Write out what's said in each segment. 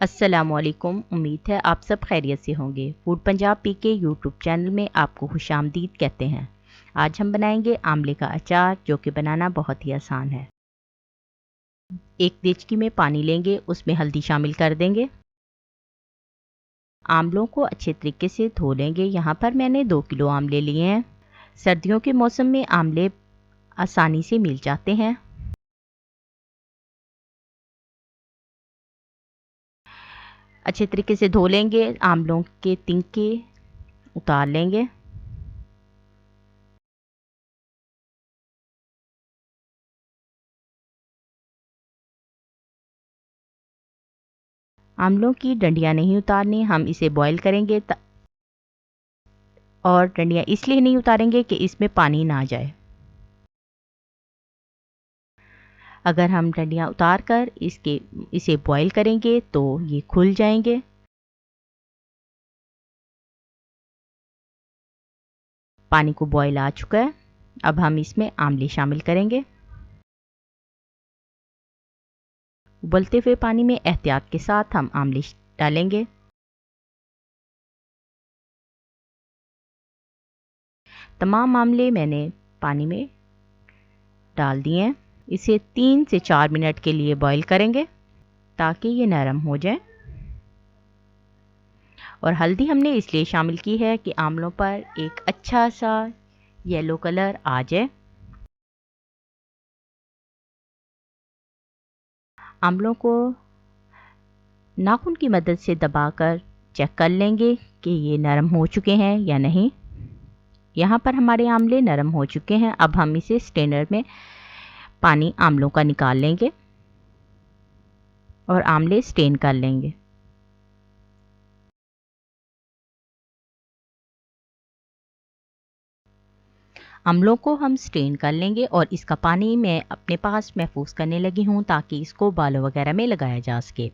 अस्सलामुअलैकुम। उम्मीद है आप सब खैरियत से होंगे। फूड पंजाब पी के यूट्यूब चैनल में आपको खुशामदीद कहते हैं। आज हम बनाएंगे आमले का अचार, जो कि बनाना बहुत ही आसान है। एक देचकी में पानी लेंगे, उसमें हल्दी शामिल कर देंगे। आमलों को अच्छे तरीके से धो लेंगे। यहाँ पर मैंने 2 किलो आमले लिए हैं। सर्दियों के मौसम में आमले आसानी से मिल जाते हैं। अच्छे तरीके से धो लेंगे। आमलों के तिनके उतार लेंगे। आमलों की डंडियां नहीं उतारनी, हम इसे बॉईल करेंगे और डंडियां इसलिए नहीं उतारेंगे कि इसमें पानी ना जाए। अगर हम डंडियां उतार कर इसे बॉईल करेंगे तो ये खुल जाएंगे। पानी को बॉईल आ चुका है। अब हम इसमें आमले शामिल करेंगे। उबलते हुए पानी में एहतियात के साथ हम आमले डालेंगे। तमाम आमले मैंने पानी में डाल दिए हैं। इसे 3 से 4 मिनट के लिए बॉईल करेंगे ताकि ये नरम हो जाए। और हल्दी हमने इसलिए शामिल की है कि आमलों पर एक अच्छा सा येलो कलर आ जाए। आमलों को नाखून की मदद से दबाकर चेक कर लेंगे कि ये नरम हो चुके हैं या नहीं। यहाँ पर हमारे आमले नरम हो चुके हैं। अब हम इसे स्ट्रेनर में पानी आमलों का निकाल लेंगे और आमले स्ट्रेन कर लेंगे। आमलों को हम स्ट्रेन कर लेंगे और इसका पानी मैं अपने पास महफूज करने लगी हूँ ताकि इसको बालों वगैरह में लगाया जा सके।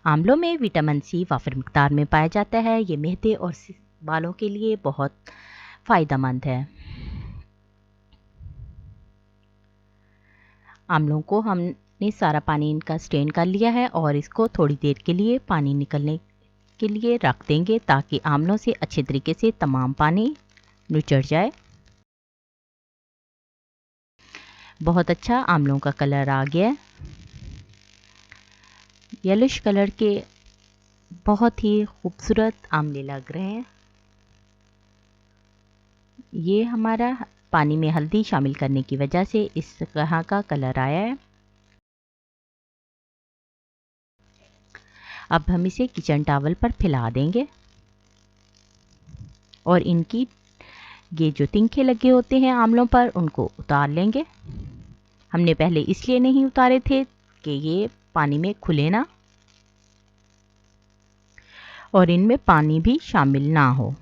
आमलों में विटामिन सी वाफिर मिकदार में पाया जाता है। ये मेहंदी और बालों के लिए बहुत फ़ायदेमंद है। आमलों को हमने सारा पानी इनका स्ट्रेन कर लिया है और इसको थोड़ी देर के लिए पानी निकलने के लिए रख देंगे ताकि आमलों से अच्छे तरीके से तमाम पानी निचड़ जाए। बहुत अच्छा आमलों का कलर आ गया है। येलोश कलर के बहुत ही खूबसूरत आमले लग रहे हैं। ये हमारा पानी में हल्दी शामिल करने की वजह से इस तरह का कलर आया है। अब हम इसे किचन टॉवल पर फैला देंगे और इनकी ये जो तिनके लगे होते हैं आमलों पर उनको उतार लेंगे। हमने पहले इसलिए नहीं उतारे थे कि ये पानी में खुले ना और इनमें पानी भी शामिल ना हो।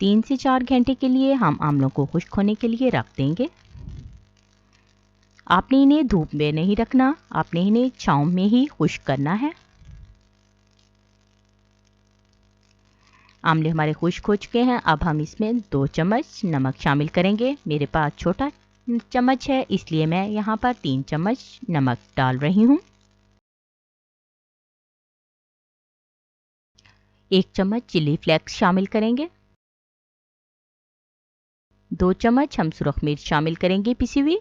तीन से 4 घंटे के लिए हम आमलों को खुश्क होने के लिए रख देंगे। आपने इन्हें धूप में नहीं रखना, आपने इन्हें छांव में ही खुश्क करना है। आमले हमारे खुश्क हो चुके हैं। अब हम इसमें 2 चम्मच नमक शामिल करेंगे। मेरे पास छोटा चम्मच है इसलिए मैं यहाँ पर 3 चम्मच नमक डाल रही हूँ। 1 चम्मच चिली फ्लेक्स शामिल करेंगे। 2 चम्मच हम सुरख मिर्च शामिल करेंगे पिसी हुई।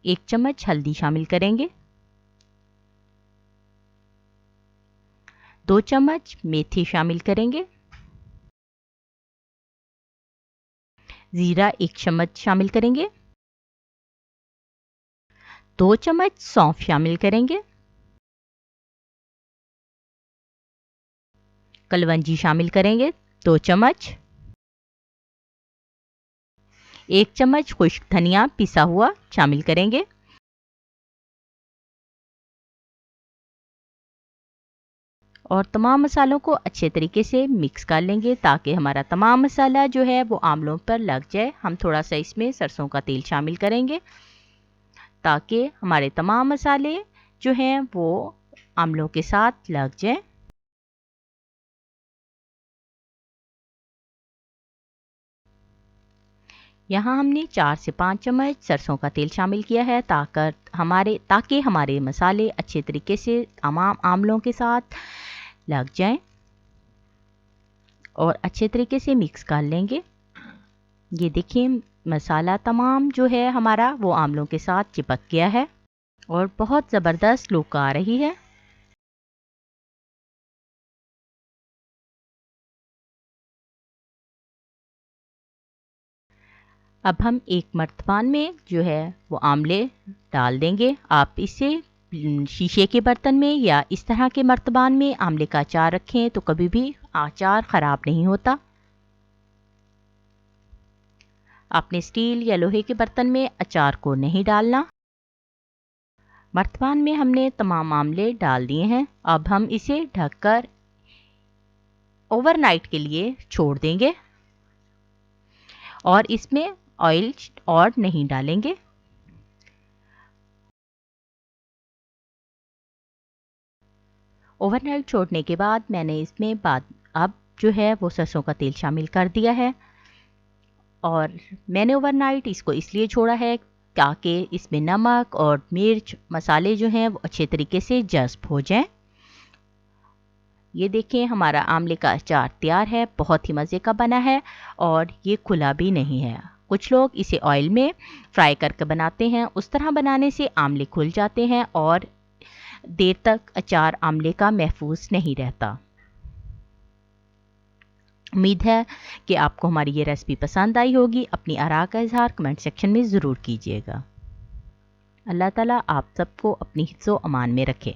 1 चम्मच हल्दी शामिल करेंगे। 2 चम्मच मेथी शामिल करेंगे। जीरा 1 चम्मच शामिल करेंगे। 2 चम्मच सौंफ शामिल करेंगे। कलवंजी शामिल करेंगे 2 चम्मच। 1 चम्मच खुश्क धनिया पिसा हुआ शामिल करेंगे। और तमाम मसालों को अच्छे तरीके से मिक्स कर लेंगे ताकि हमारा तमाम मसाला जो है वो आमलों पर लग जाए। हम थोड़ा सा इसमें सरसों का तेल शामिल करेंगे ताकि हमारे तमाम मसाले जो हैं वो आमलों के साथ लग जाएं। यहाँ हमने 4 से 5 चम्मच सरसों का तेल शामिल किया है ताकि हमारे मसाले अच्छे तरीके से तमाम आमलों के साथ लग जाएं और अच्छे तरीके से मिक्स कर लेंगे। ये देखिए मसाला तमाम जो है हमारा वो आमलों के साथ चिपक गया है और बहुत ज़बरदस्त लुक आ रही है। अब हम एक मर्तबान में जो है वो आमले डाल देंगे। आप इसे शीशे के बर्तन में या इस तरह के मर्तबान में आमले का अचार रखें तो कभी भी अचार ख़राब नहीं होता। आपने स्टील या लोहे के बर्तन में अचार को नहीं डालना। मर्तबान में हमने तमाम आमले डाल दिए हैं। अब हम इसे ढककर ओवरनाइट के लिए छोड़ देंगे और इसमें ऑयल और नहीं डालेंगे। ओवरनाइट छोड़ने के बाद मैंने इसमें अब जो है वो सरसों का तेल शामिल कर दिया है और मैंने ओवरनाइट इसको इसलिए छोड़ा है ताकि इसमें नमक और मिर्च मसाले जो हैं वो अच्छे तरीके से जज़्ब हो जाएं। ये देखें हमारा आमले का अचार तैयार है, बहुत ही मज़े का बना है और ये खुला भी नहीं है। कुछ लोग इसे ऑयल में फ्राई करके बनाते हैं, उस तरह बनाने से आमले खुल जाते हैं और देर तक अचार आमले का महफूज नहीं रहता। उम्मीद है कि आपको हमारी ये रेसिपी पसंद आई होगी। अपनी आरा का इजहार कमेंट सेक्शन में ज़रूर कीजिएगा। अल्लाह ताला आप सबको अपनी हिफ्ज़ो अमान में रखे।